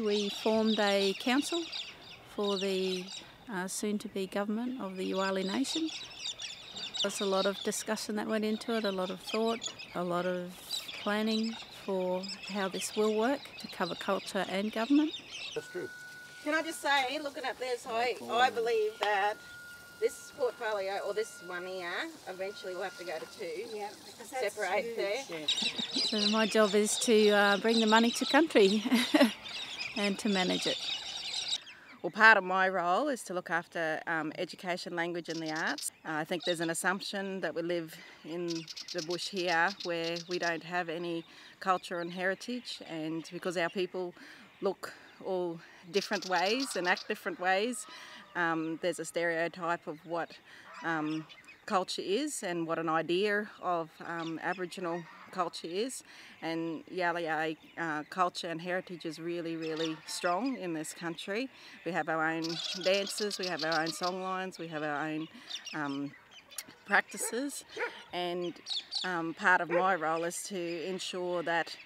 we formed a council for the soon-to-be government of the Euahlayi Nation. There's a lot of discussion that went into it, a lot of thought, a lot of planning for how this will work to cover culture and government. That's true. Can I just say, looking at this, I believe that this portfolio, or this one here, eventually will have to go to two. Yeah, because that's separate huge. there. Yeah. So my job is to bring the money to country and to manage it. Well, part of my role is to look after education, language and the arts. I think there's an assumption that we live in the bush here where we don't have any culture and heritage, and because our people look all different ways and act different ways, there's a stereotype of what culture is and what an idea of Aboriginal culture is, and Euahlayi culture and heritage is really, really strong in this country. We have our own dances, we have our own songlines, we have our own practices, and part of my role is to ensure that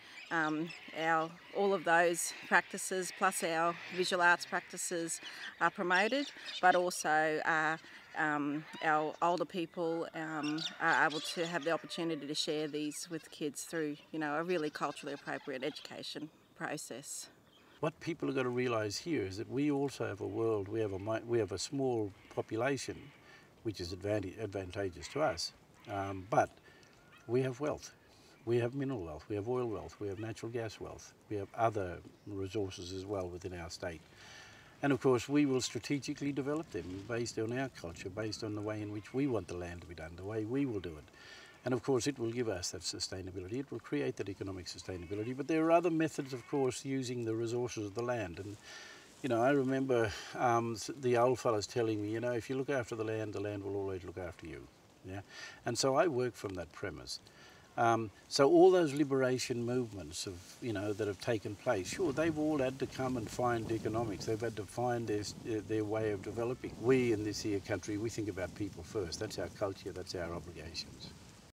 all of those practices plus our visual arts practices are promoted, but also our older people are able to have the opportunity to share these with kids through, a really culturally appropriate education process. What people have got to realise here is that we also have a world, we have a small population, which is advantageous to us, but we have wealth. We have mineral wealth, we have oil wealth, we have natural gas wealth, we have other resources as well within our state. And of course we will strategically develop them based on our culture, based on the way in which we want the land to be done, the way we will do it. And of course it will give us that sustainability, it will create that economic sustainability, but there are other methods of course using the resources of the land. And I remember the old fellas telling me, if you look after the land will always look after you. Yeah? And so I work from that premise. So all those liberation movements that have taken place, sure, they've all had to come and find economics. They've had to find their way of developing. We in this here country, we think about people first. That's our culture, that's our obligations.